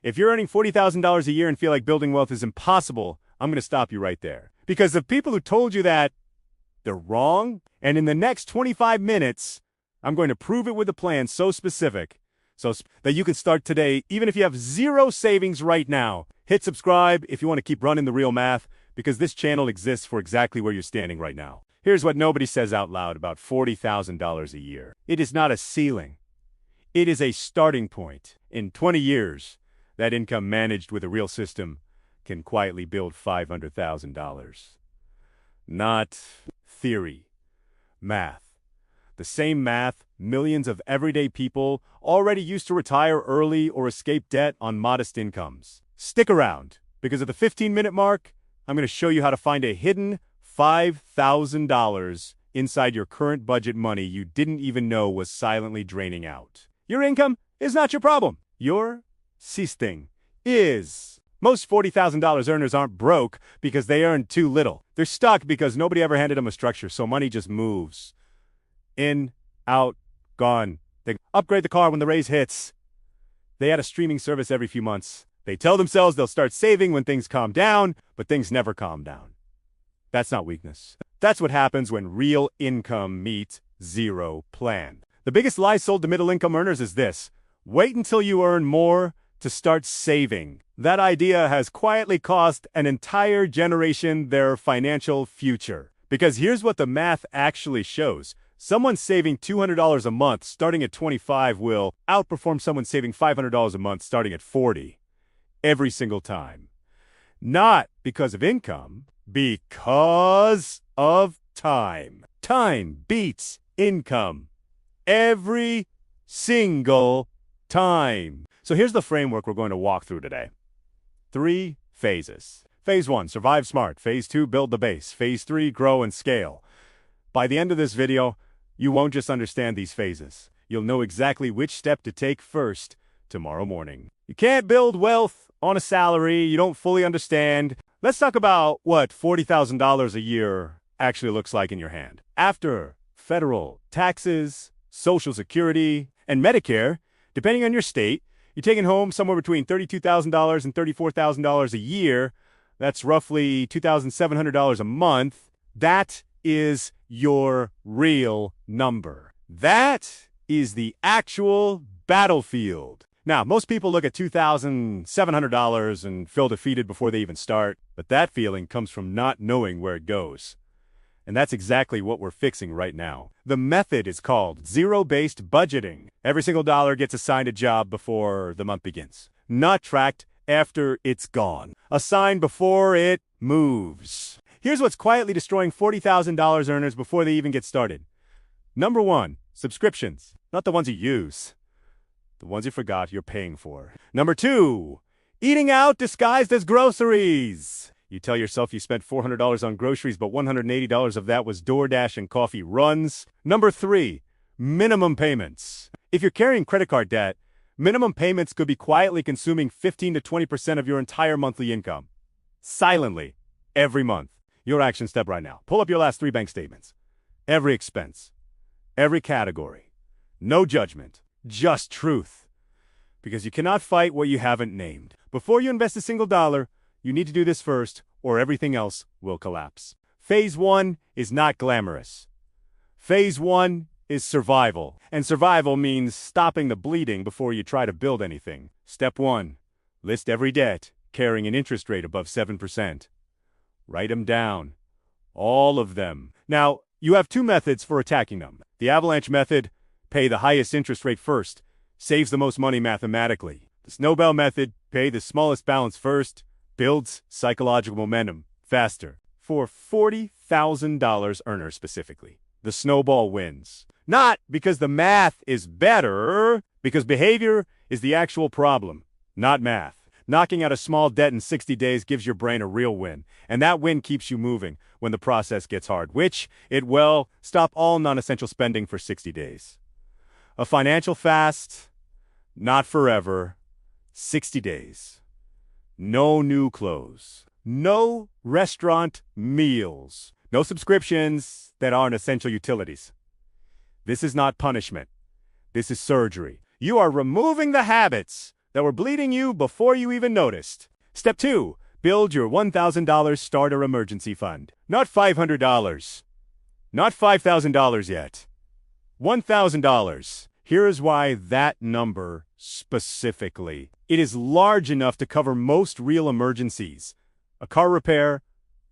If you're earning $40,000 a year and feel like building wealth is impossible, I'm going to stop you right there. Because the people who told you that, they're wrong. And in the next 25 minutes, I'm going to prove it with a plan so specific that you can start today, even if you have zero savings right now. Hit subscribe if you want to keep running the real math, because this channel exists for exactly where you're standing right now. Here's what nobody says out loud about $40,000 a year. It is not a ceiling. It is a starting point. In 20 years, that income managed with a real system can quietly build $500,000. Not theory. Math. The same math millions of everyday people already used to retire early or escape debt on modest incomes. Stick around, because at the 15-minute mark, I'm going to show you how to find a hidden $5,000 inside your current budget money you didn't even know was silently draining out. Your income is not your problem. Your system is. Most $40,000 earners aren't broke because they earned too little. They're stuck because nobody ever handed them a structure, so money just moves. In, out, gone. They upgrade the car when the raise hits. They add a streaming service every few months. They tell themselves they'll start saving when things calm down, but things never calm down. That's not weakness. That's what happens when real income meets zero plan. The biggest lie sold to middle-income earners is this: wait until you earn more to start saving. That idea has quietly cost an entire generation their financial future. Because here's what the math actually shows. Someone saving $200 a month starting at 25 will outperform someone saving $500 a month starting at 40 every single time. Not because of income, because of time. Time beats income every single time. So here's the framework we're going to walk through today. 3 phases. Phase 1, survive smart. Phase 2, build the base. Phase 3, grow and scale. By the end of this video, you won't just understand these phases. You'll know exactly which step to take first tomorrow morning. You can't build wealth on a salary you don't fully understand. Let's talk about what $40,000 a year actually looks like in your hand. After federal taxes, Social Security, and Medicare, depending on your state, you're taking home somewhere between $32,000 and $34,000 a year. That's roughly $2,700 a month. That is your real number. That is the actual battlefield. Now, most people look at $2,700 and feel defeated before they even start, but that feeling comes from not knowing where it goes. And that's exactly what we're fixing right now. The method is called zero-based budgeting. Every single dollar gets assigned a job before the month begins. Not tracked after it's gone. Assigned before it moves. Here's what's quietly destroying $40,000 earners before they even get started. Number 1, subscriptions. Not the ones you use. The ones you forgot you're paying for. Number 2, eating out disguised as groceries. You tell yourself you spent $400 on groceries, but $180 of that was DoorDash and coffee runs. Number 3, minimum payments. If you're carrying credit card debt, minimum payments could be quietly consuming 15 to 20% of your entire monthly income. Silently, every month. Your action step right now. Pull up your last 3 bank statements. Every expense. Every category. No judgment. Just truth. Because you cannot fight what you haven't named. Before you invest a single dollar, you need to do this first, or everything else will collapse. Phase 1 is not glamorous. Phase 1 is survival. And survival means stopping the bleeding before you try to build anything. Step 1, list every debt carrying an interest rate above 7%. Write them down. All of them. Now, you have 2 methods for attacking them. The avalanche method, pay the highest interest rate first, saves the most money mathematically. The snowball method, pay the smallest balance first, builds psychological momentum faster. For $40,000 earners specifically, the snowball wins. Not because the math is better, because behavior is the actual problem, not math. Knocking out a small debt in 60 days gives your brain a real win, and that win keeps you moving when the process gets hard, which it will. Stop all non-essential spending for 60 days. A financial fast, not forever, 60 days. No new clothes. No restaurant meals. No subscriptions that aren't essential utilities. This is not punishment. This is surgery. You are removing the habits that were bleeding you before you even noticed. Step 2. Build your $1,000 starter emergency fund. Not $500. Not $5,000 yet. $1,000. Here is why that number specifically. It is large enough to cover most real emergencies. A car repair,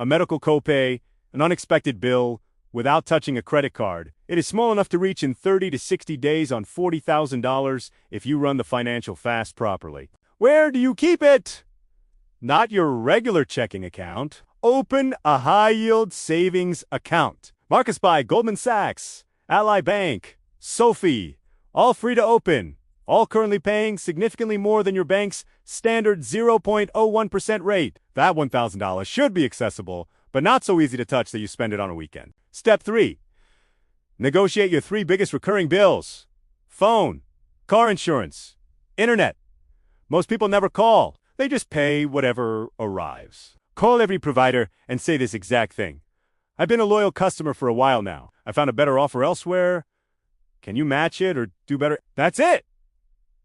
a medical copay, an unexpected bill, without touching a credit card. It is small enough to reach in 30 to 60 days on $40,000 if you run the financial fast properly. Where do you keep it? Not your regular checking account. Open a high-yield savings account. Marcus by Goldman Sachs, Ally Bank, Sophie, all free to open, all currently paying significantly more than your bank's standard 0.01% rate. That $1,000 should be accessible, but not so easy to touch that you spend it on a weekend. Step 3. Negotiate your 3 biggest recurring bills. Phone, car insurance, internet. Most people never call. They just pay whatever arrives. Call every provider and say this exact thing. I've been a loyal customer for a while now. I found a better offer elsewhere. Can you match it or do better? That's it.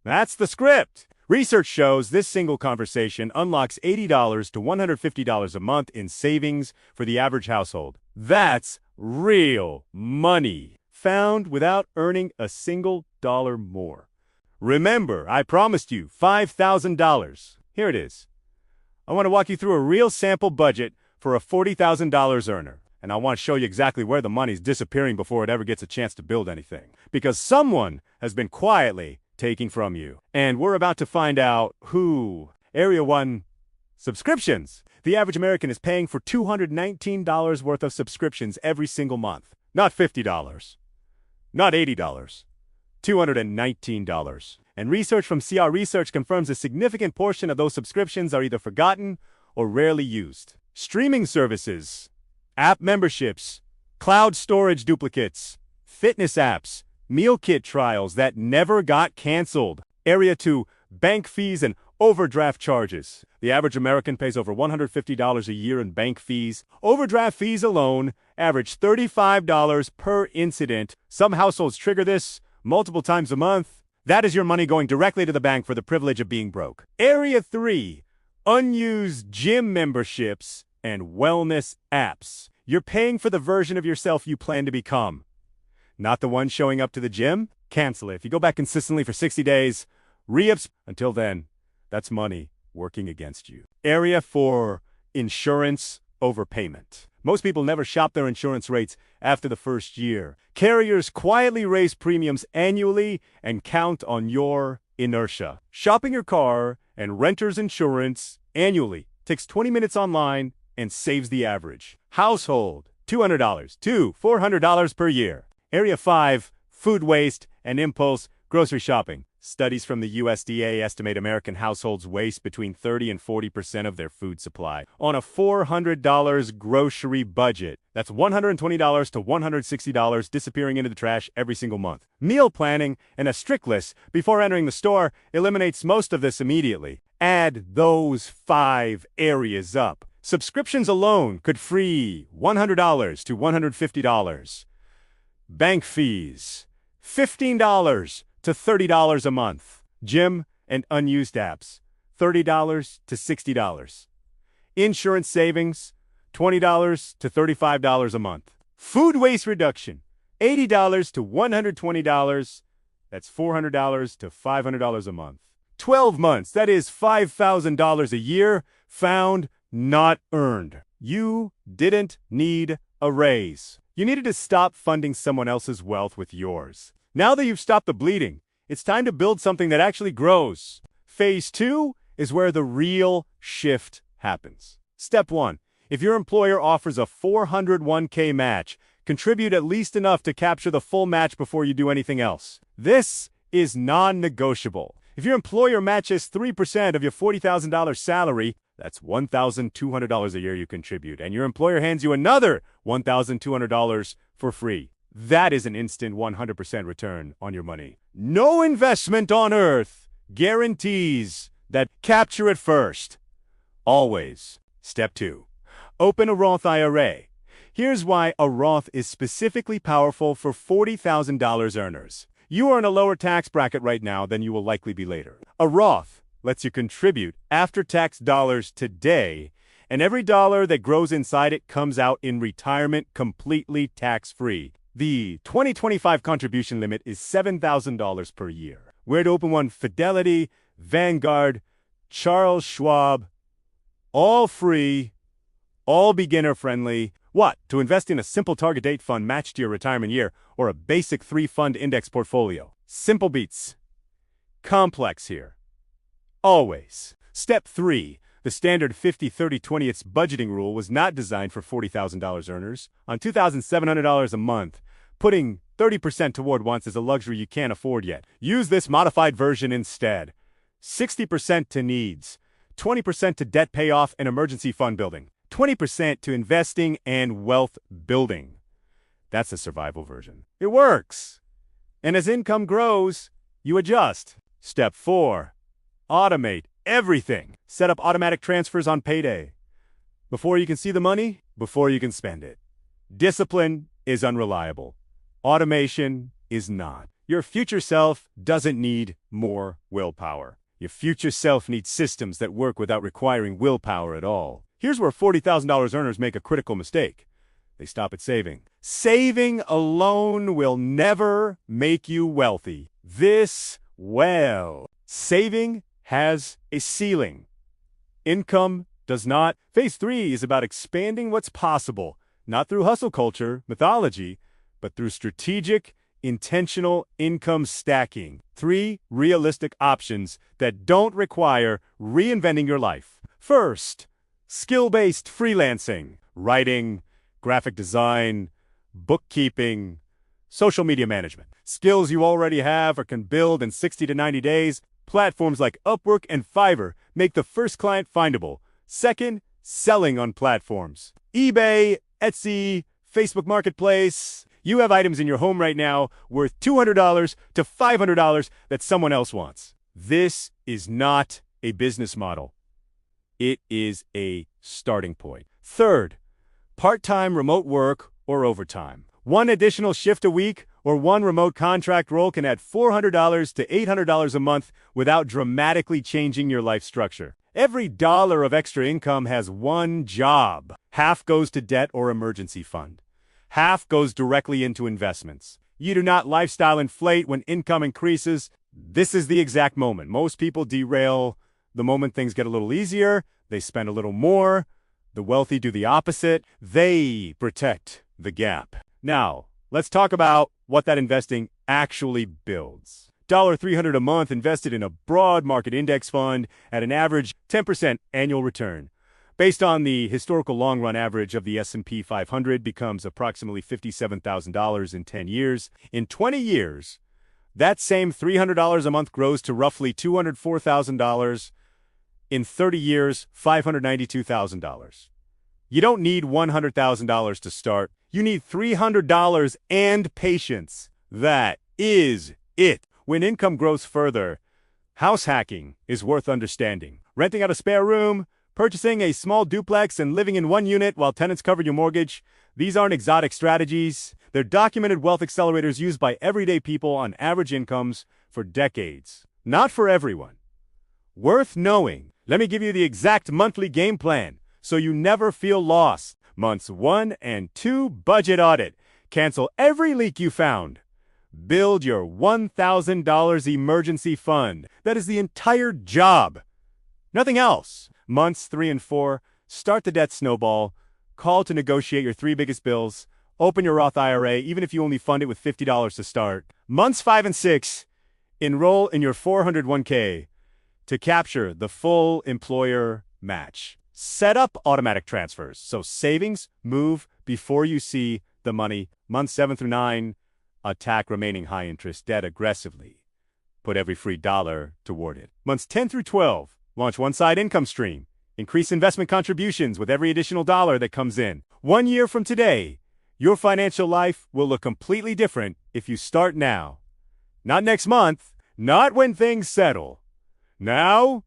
That's the script. Research shows this single conversation unlocks $80 to $150 a month in savings for the average household. That's real money, found without earning a single dollar more. Remember, I promised you $5,000. Here it is. I want to walk you through a real sample budget for a $40,000 earner. And I want to show you exactly where the money's disappearing before it ever gets a chance to build anything. Because someone has been quietly taking from you. And we're about to find out who. Area 1, subscriptions. The average American is paying for $219 worth of subscriptions every single month. Not $50. Not $80. $219. And research from CR Research confirms a significant portion of those subscriptions are either forgotten or rarely used. Streaming services, app memberships, cloud storage duplicates, fitness apps, meal kit trials that never got canceled. Area 2, bank fees and overdraft charges. The average American pays over $150 a year in bank fees. Overdraft fees alone average $35 per incident. Some households trigger this multiple times a month. That is your money going directly to the bank for the privilege of being broke. Area 3, unused gym memberships and wellness apps. You're paying for the version of yourself you plan to become. Not the one showing up to the gym? Cancel it. If you go back consistently for 60 days, re-ups. Until then, that's money working against you. Area 4, insurance overpayment. Most people never shop their insurance rates after the first year. Carriers quietly raise premiums annually and count on your inertia. Shopping your car and renter's insurance annually takes 20 minutes online and saves the average household $200 to $400 per year. Area 5, food waste and impulse grocery shopping. Studies from the USDA estimate American households waste between 30 and 40% of their food supply. On a $400 grocery budget, that's $120 to $160 disappearing into the trash every single month. Meal planning and a strict list before entering the store eliminates most of this immediately. Add those 5 areas up. Subscriptions alone could free $100 to $150. Bank fees, $15 to $30 a month. Gym and unused apps, $30 to $60. Insurance savings, $20 to $35 a month. Food waste reduction, $80 to $120. That's $400 to $500 a month. 12 months, that is $5,000 a year, found, not earned. You didn't need a raise. You needed to stop funding someone else's wealth with yours. Now that you've stopped the bleeding, it's time to build something that actually grows. Phase 2 is where the real shift happens. Step 1. If your employer offers a 401k match, contribute at least enough to capture the full match before you do anything else. This is non-negotiable. If your employer matches 3% of your $40,000 salary, that's $1,200 a year you contribute, and your employer hands you another $1,200 for free. That is an instant 100% return on your money. No investment on earth guarantees that. Capture it first. Always. Step 2. Open a Roth IRA. Here's why a Roth is specifically powerful for $40,000 earners. You are in a lower tax bracket right now than you will likely be later. A Roth lets you contribute after-tax dollars today, and every dollar that grows inside it comes out in retirement completely tax-free. The 2025 contribution limit is $7,000 per year. Where to open one? Fidelity, Vanguard, Charles Schwab, all free, all beginner-friendly. What? To invest in a simple target date fund matched to your retirement year or a basic 3-fund index portfolio. Simple beats. Complex here. Always. Step 3. The standard 50-30-20ths budgeting rule was not designed for $40,000 earners. On $2,700 a month, putting 30% toward wants is a luxury you can't afford yet. Use this modified version instead. 60% to needs, 20% to debt payoff and emergency fund building, 20% to investing and wealth building. That's the survival version. It works. And as income grows, you adjust. Step 4. Automate everything. Set up automatic transfers on payday. Before you can see the money, before you can spend it. Discipline is unreliable. Automation is not. Your future self doesn't need more willpower. Your future self needs systems that work without requiring willpower at all. Here's where $40,000 earners make a critical mistake. They stop at saving. Saving alone will never make you wealthy. Saving has a ceiling. Income does not. Phase 3 is about expanding what's possible, not through hustle culture, mythology, but through strategic, intentional income stacking. 3 realistic options that don't require reinventing your life. First, skill-based freelancing, writing, graphic design, bookkeeping, social media management. Skills you already have or can build in 60 to 90 days. Platforms like Upwork and Fiverr make the first client findable. Second, selling on platforms. eBay, Etsy, Facebook Marketplace. You have items in your home right now worth $200 to $500 that someone else wants. This is not a business model. It is a starting point. Third, part-time remote work or overtime. One additional shift a week or one remote contract role can add $400 to $800 a month without dramatically changing your life structure. Every dollar of extra income has one job. Half goes to debt or emergency fund. Half goes directly into investments. You do not lifestyle inflate when income increases. This is the exact moment. Most people derail the moment things get a little easier. They spend a little more. The wealthy do the opposite. They protect the gap. Now, let's talk about what that investing actually builds. $300 a month invested in a broad market index fund at an average 10% annual return. Based on the historical long-run average of the S&P 500 becomes approximately $57,000 in 10 years. In 20 years, that same $300 a month grows to roughly $204,000. In 30 years, $592,000. You don't need $100,000 to start. You need $300 and patience. That is it. When income grows further, house hacking is worth understanding. Renting out a spare room, purchasing a small duplex and living in one unit while tenants cover your mortgage. These aren't exotic strategies. They're documented wealth accelerators used by everyday people on average incomes for decades. Not for everyone. Worth knowing. Let me give you the exact monthly game plan so you never feel lost. Months 1 and 2, budget audit. Cancel every leak you found. Build your $1,000 emergency fund. That is the entire job. Nothing else. Months 3 and 4, start the debt snowball. Call to negotiate your 3 biggest bills. Open your Roth IRA, even if you only fund it with $50 to start. Months 5 and 6, enroll in your 401k to capture the full employer match. Set up automatic transfers so savings move before you see the money. Months 7 through 9, attack remaining high-interest debt aggressively. Put every free dollar toward it. Months 10 through 12, launch one-side income stream. Increase investment contributions with every additional dollar that comes in. 1 year from today, your financial life will look completely different if you start now. Not next month, not when things settle. Now,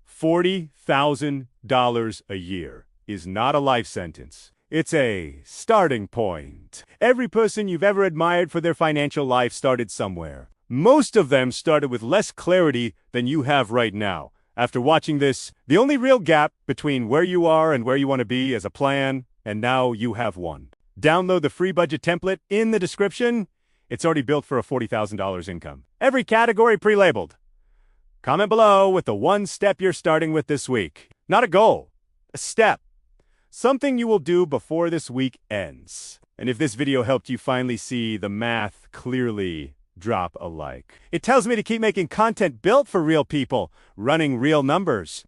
$40,000 a year is not a life sentence. It's a starting point. Every person you've ever admired for their financial life started somewhere. Most of them started with less clarity than you have right now. After watching this, the only real gap between where you are and where you want to be is a plan, and now you have one. Download the free budget template in the description. It's already built for a $40,000 income. Every category pre-labeled. Comment below with the one step you're starting with this week. Not a goal, a step. Something you will do before this week ends. And if this video helped you finally see the math clearly, drop a like. It tells me to keep making content built for real people, running real numbers.